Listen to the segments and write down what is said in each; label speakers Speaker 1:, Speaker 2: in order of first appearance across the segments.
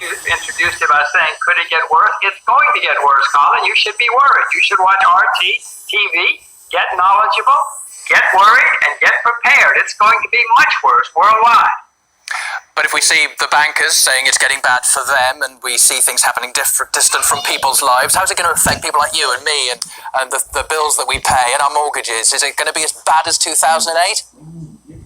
Speaker 1: introduced it by saying, could it get worse? It's going to get worse, Colin. You should be worried. You should watch RT TV, get knowledgeable, get worried, and get prepared. It's going to be much worse worldwide.
Speaker 2: But if we see the bankers saying it's getting bad for them, and we see things happening distant from people's lives, how's it going to affect people like you and me and the bills that we pay and our mortgages? Is it going to be as bad as 2008?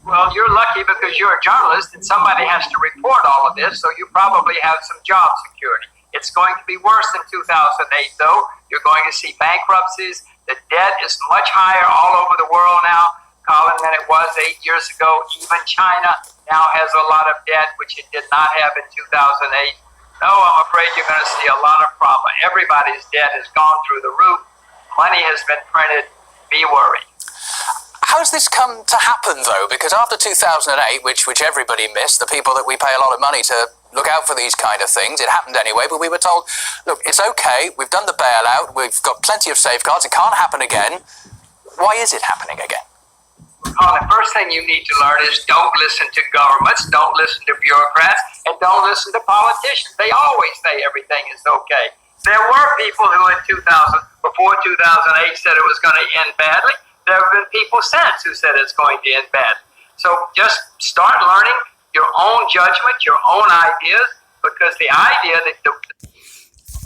Speaker 1: Well, you're lucky because you're a journalist and somebody has to report all of this, so you probably have some job security. It's going to be worse than 2008, though. You're going to see bankruptcies. The debt is much higher all over the world now, Colin, than it was 8 years ago. Even China now has a lot of debt, which it did not have in 2008. No, I'm afraid you're going to see a lot of problem. Everybody's debt has gone through the roof. Money has been printed. Be worried.
Speaker 2: How's this come to happen, though? Because after 2008, which everybody missed, the people that we pay a lot of money to look out for these kind of things, it happened anyway, but we were told, look, it's okay, we've done the bailout, we've got plenty of safeguards, it can't happen again. Why is it happening again?
Speaker 1: Oh, the first thing you need to learn is don't listen to governments, don't listen to bureaucrats, and don't listen to politicians. They always say everything is okay. There were people who before 2008 said it was going to end badly. There have been people since who said it's going to end badly. So just start learning your own judgment, your own ideas, because the idea that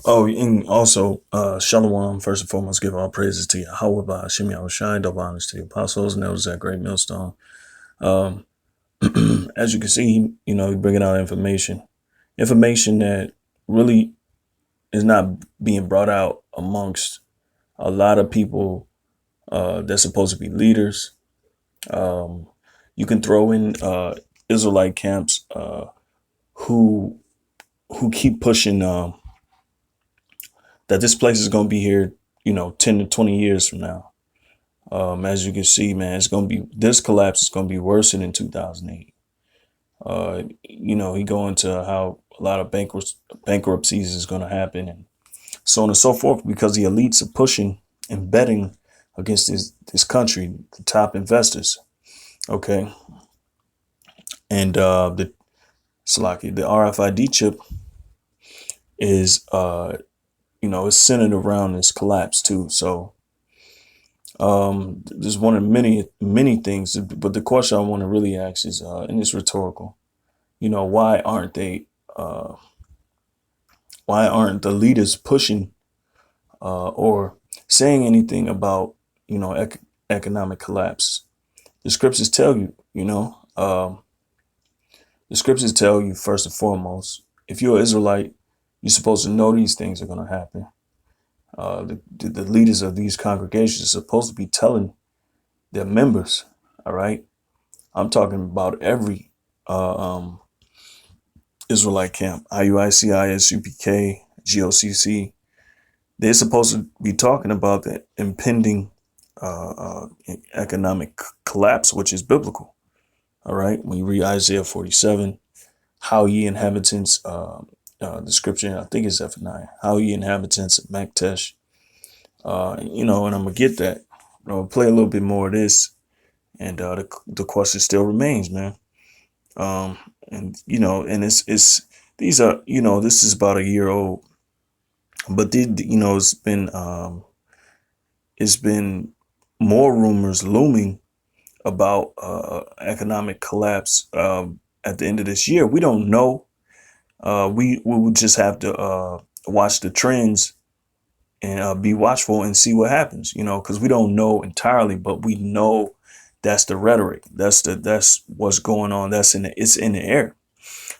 Speaker 3: Oh, and also, Shalom, first and foremost, give all praises to Yahweh, Hashem Yahushai, double honors to the apostles, and those that great millstone. As you can see, he's bringing out information that really is not being brought out amongst a lot of people that's supposed to be leaders. You can throw in Israelite camps who keep pushing that this place is going to be here, 10 to 20 years from now. As you can see, man, this collapse is going to be worse than in 2008. He go into how a lot of bankruptcies is going to happen and so on and so forth, because the elites are pushing and betting against this country, the top investors. Okay. And the RFID chip is, it's centered around this collapse too. So there's one of many things, but the question I want to really ask is, and it's rhetorical, why aren't the leaders pushing or saying anything about, economic collapse? The scriptures tell you, first and foremost, if you're an Israelite, you're supposed to know these things are going to happen. The leaders of these congregations are supposed to be telling their members. All right. I'm talking about every Israelite camp, IUIC, ISUPK, GOCC. They're supposed to be talking about the impending economic collapse, which is biblical. All right. When you read Isaiah 47, how ye inhabitants, the scripture, I think it's Zephaniah, how ye inhabitants of Maktesh, and I'm going to get that. I'll play a little bit more of this. And the question still remains, man. And it's these are, this is about a year old, but it's been more rumors looming about economic collapse at the end of this year. We don't know. We would just have to watch the trends and be watchful and see what happens, because we don't know entirely, but we know that's the rhetoric. That's what's going on. It's in the air.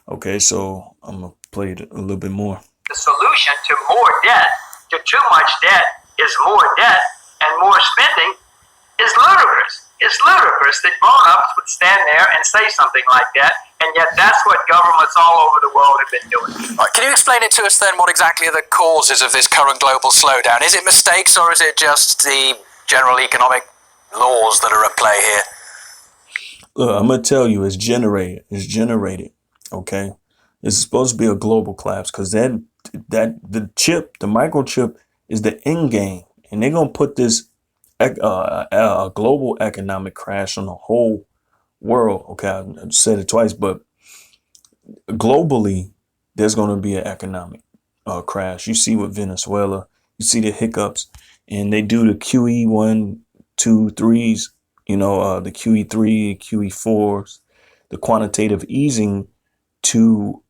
Speaker 3: Okay, so I'm gonna play it a little bit more.
Speaker 1: The solution to more debt, to too much debt, is more debt, and more spending is ludicrous. It's ludicrous that grown-ups would stand there and say something like that, and yet that's what governments all over the world have been doing.
Speaker 2: Right, can you explain it to us then, what exactly are the causes of this current global slowdown? Is it mistakes, or is it just the general economic laws that are at play here?
Speaker 3: Look, I'm going to tell you, it's generated. Okay. It's supposed to be a global collapse because the microchip is the end game, and they're going to put this a global economic crash on the whole world. Okay. I said it twice, but globally, there's going to be an economic crash. You see with Venezuela, you see the hiccups, and they do the QE 1, 2, 3s, the QE 3, QE 4s, the quantitative easing to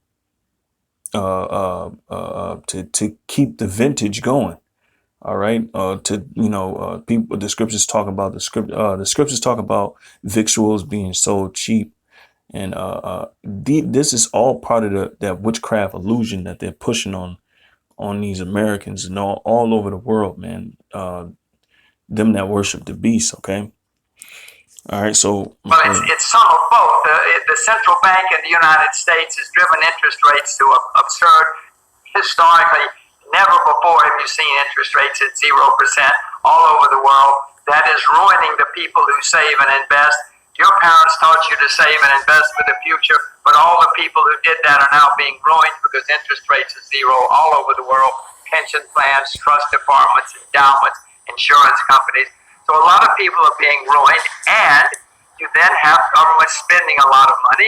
Speaker 3: to keep the vintage going. All right. People, the scriptures talk about the scriptures talk about victuals being sold cheap. And this is all part of that witchcraft illusion that they're pushing on these Americans and all over the world, man. Them that worship the beast. OK. All right. So
Speaker 1: well, it's some of both. The central bank in the United States has driven interest rates to absurd. Historically, never before have you seen interest rates at 0% all over the world. That is ruining the people who save and invest. Your parents taught you to save and invest for the future, but all the people who did that are now being ruined because interest rates are 0 all over the world. Pension plans, trust departments, endowments, insurance companies. So a lot of people are being ruined, and you then have government spending a lot of money.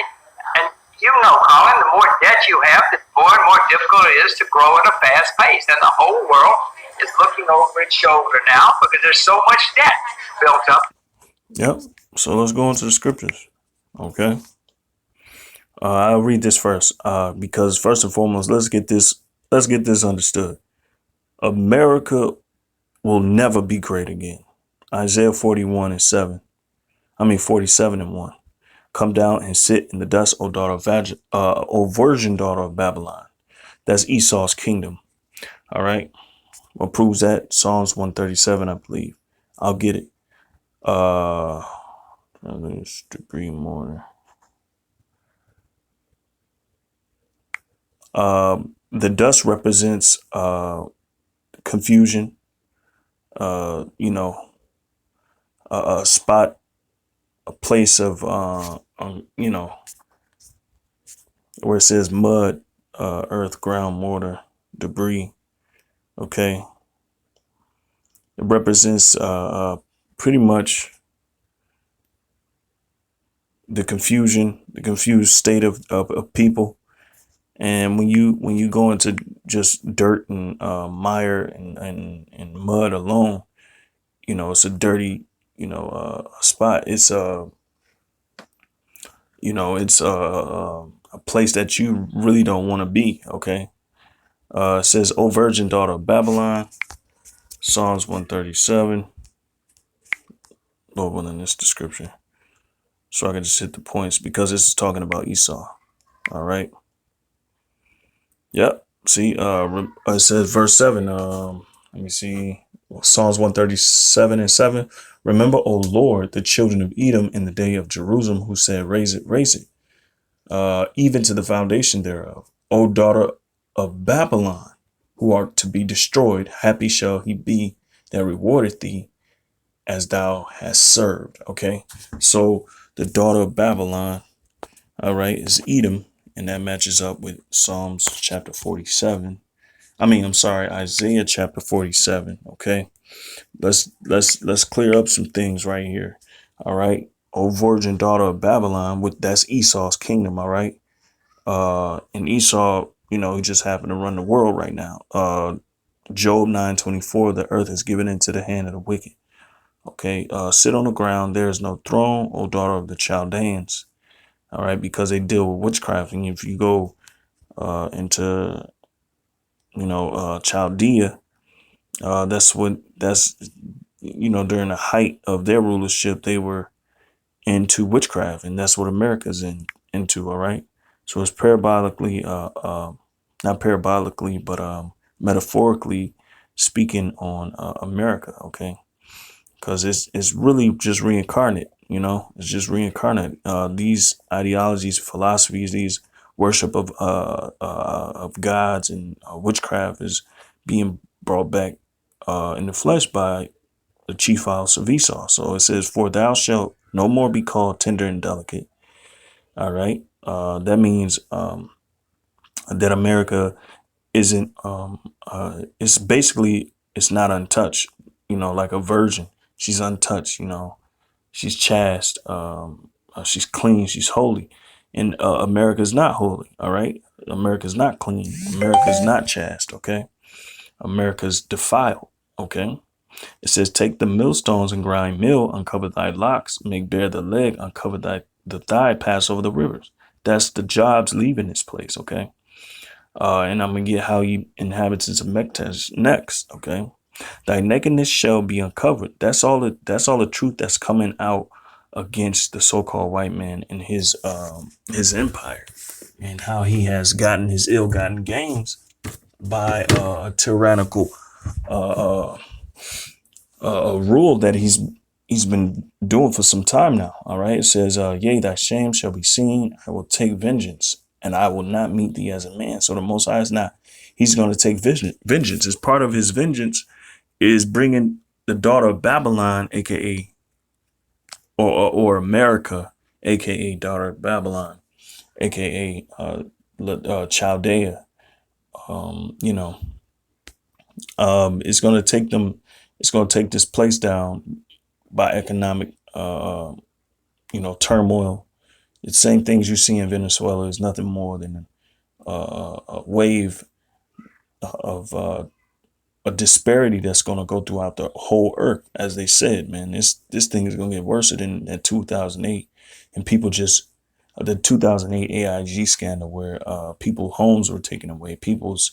Speaker 1: And you know, Colin, the more debt you have, the more and more difficult it is to grow at a fast pace. And the whole world is looking over its shoulder now because there's so much debt built up.
Speaker 3: Yep. So let's go into the scriptures. OK. I'll read this first because first and foremost, let's get this understood. America will never be great again. Isaiah 47:1. Come down and sit in the dust, O virgin daughter of Babylon. That's Esau's kingdom. All right. What proves that? Psalms 137, I believe. I'll get it. Debris mortar. The dust represents confusion. A spot, a place of where it says mud, earth, ground, mortar, debris. Okay. It represents pretty much the confusion, the confused state of people. And when you go into just dirt and mire and mud alone, it's a dirty, spot. It's a place that you really don't want to be. Okay. It says, O virgin daughter of Babylon, Psalms 137. Lord willing, this description. So I can just hit the points because this is talking about Esau. All right. Yep. See, it says verse 7. Let me see. Psalms 137:7. Remember, O Lord, the children of Edom in the day of Jerusalem, who said, raise it, even to the foundation thereof. O daughter of Babylon, who art to be destroyed, happy shall he be that rewardeth thee as thou hast served. Okay. So the daughter of Babylon, all right, is Edom. And that matches up with Psalms chapter 47. Isaiah chapter 47. Okay. Let's clear up some things right here. All right. O virgin daughter of Babylon, that's Esau's kingdom. All right. And Esau, he just happened to run the world right now. Job 9:24, the earth is given into the hand of the wicked. Okay. Sit on the ground. There is no throne, O daughter of the Chaldeans. All right, because they deal with witchcraft. And if you go into, Chaldea, that's during the height of their rulership, they were into witchcraft. And that's what America's into. All right. So it's parabolically, not parabolically, but metaphorically speaking on America. OK, because it's really just reincarnate. It's just reincarnate. These ideologies, philosophies, these worship of gods and witchcraft is being brought back in the flesh by the chief house of Esau. So it says, for thou shalt no more be called tender and delicate. All right. That means that America isn't it's not untouched, like a virgin. She's untouched, she's chaste, she's clean, she's holy. And America is not holy. All right. America's not clean. America's not chaste. Okay. America's defiled. Okay. It says, take the millstones and grind meal, uncover thy locks, make bare the leg, uncover the thigh, pass over the rivers. That's the jobs leaving this place. Okay. And I'm going to get how ye inhabitants of Mektesh next. Okay. Thy nakedness shall be uncovered. That's all the truth that's coming out against the so-called white man and his empire, and how he has gotten his ill-gotten gains by a tyrannical rule that he's been doing for some time now. All right. It says, yea, thy shame shall be seen. I will take vengeance, and I will not meet thee as a man. So the Most High is not. He's going to take vengeance. As part of his vengeance is bringing the daughter of Babylon, aka or America, aka daughter of Babylon, aka Chaldea. It's going to take them. It's going to take this place down by economic, turmoil. The same things you see in Venezuela is nothing more than a wave of a disparity that's going to go throughout the whole earth. As they said, man, this thing is going to get worse than 2008. And people just, the 2008 AIG scandal where people's homes were taken away, people's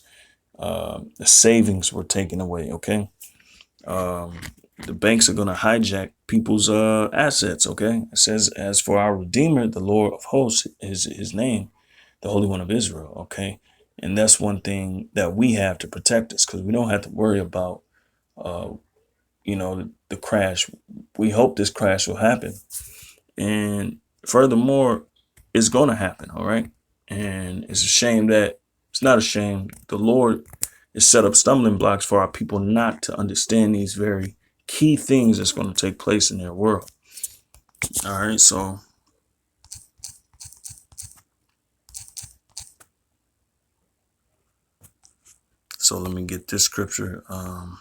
Speaker 3: savings were taken away. Okay. The banks are going to hijack people's assets. Okay. It says, as for our Redeemer, the Lord of hosts is his name, the Holy One of Israel. Okay. And that's one thing that we have to protect us, because we don't have to worry about, the crash. We hope this crash will happen. And furthermore, it's going to happen. All right. And it's a shame that it's not a shame. The Lord has set up stumbling blocks for our people not to understand these very key things that's going to take place in their world. All right. So let me get this scripture. All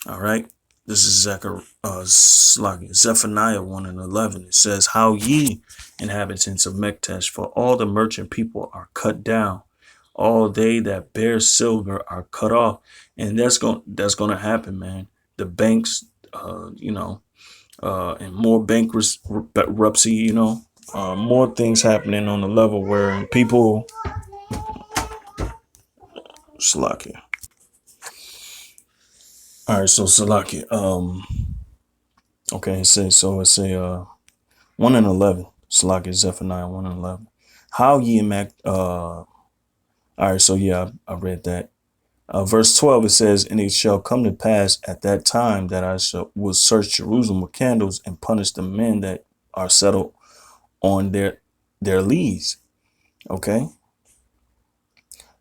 Speaker 3: right. This is Zephaniah 1:11. It says, how ye inhabitants of Mektesh, for all the merchant people are cut down. All they that bear silver are cut off. And that's going to happen, man. The banks, and more bankruptcy, more things happening on the level where people, Salakia. All right, so Salakia. Okay, it says 1:11. Salakia, Zephaniah 1:11. How ye all right, so yeah, I read that. Verse 12, it says, and it shall come to pass at that time that I will search Jerusalem with candles and punish the men that are settled on their lees. Okay.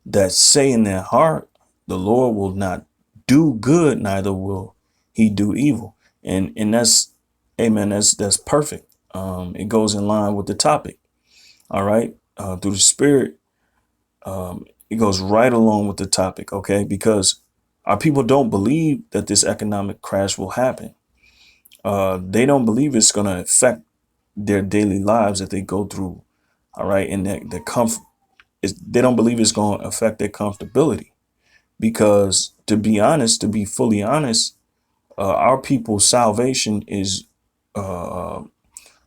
Speaker 3: That say in their heart, the Lord will not do good, neither will he do evil. And that's, amen, that's perfect. It goes in line with the topic. All right. Through the Spirit, it goes right along with the topic. Okay. Because our people don't believe that this economic crash will happen. They don't believe it's going to affect their daily lives that they go through. All right. And the comfort. They don't believe it's going to affect their comfortability, because to be fully honest, our people's salvation is not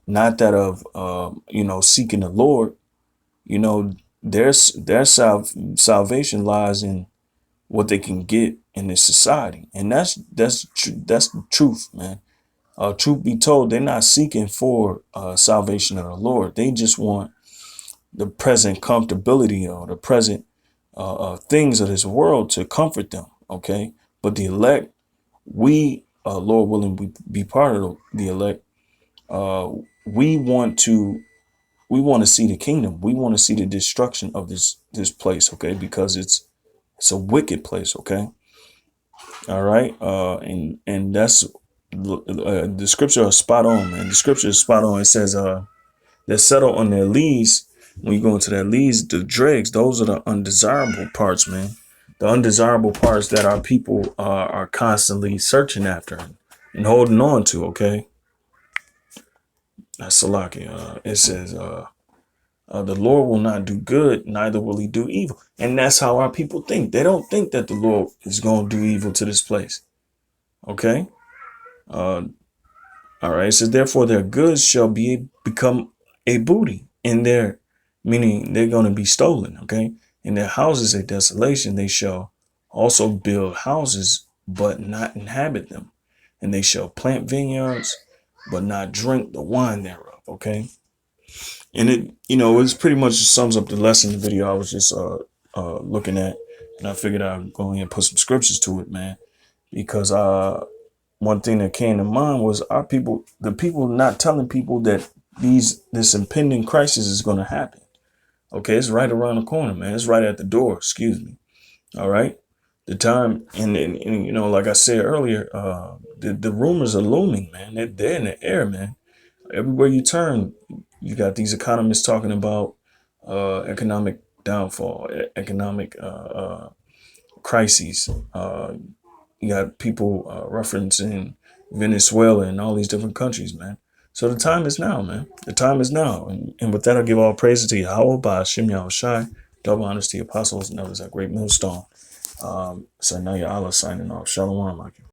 Speaker 3: that of, seeking the Lord. Their salvation lies in what they can get in this society. And that's the truth, man. Truth be told, they're not seeking for salvation of the Lord. They just want the present comfortability or the present things of this world to comfort them. Okay. But the elect, we, Lord willing, we be part of the elect. We want to see the kingdom. We want to see the destruction of this place. Okay. Because it's a wicked place. Okay. All right. And that's the scripture is spot on, man. The scripture is spot on. It says, they're settled on their lees. When you go into that leads, the dregs, those are the undesirable parts, man. The undesirable parts that our people are constantly searching after and holding on to. Okay. That's Salaki. It says, The Lord will not do good, neither will he do evil. And that's how our people think. They don't think that the Lord is going to do evil to this place. Okay? All right. It says, therefore, their goods shall become a booty, in their, meaning they're going to be stolen. Okay? In their houses, a desolation, they shall also build houses, but not inhabit them. And they shall plant vineyards, but not drink the wine thereof. Okay? And it, it's pretty much just sums up the lesson, the video I was just looking at. And I figured I'd go in and put some scriptures to it, man. Because one thing that came to mind was the people not telling people that this impending crisis is going to happen. Okay, it's right around the corner, man. It's right at the door, excuse me. All right. The time, and like I said earlier, the rumors are looming, man. They're in the air, man. Everywhere you turn, you got these economists talking about economic downfall, economic crises. You got people referencing Venezuela and all these different countries, man. So the time is now, man. The time is now. And with that, I'll give all praises to Yahweh by Hashem Yahushai. Double honors to the apostles and others at Great Millstone. So now Allah signing off. Shalom, Akim.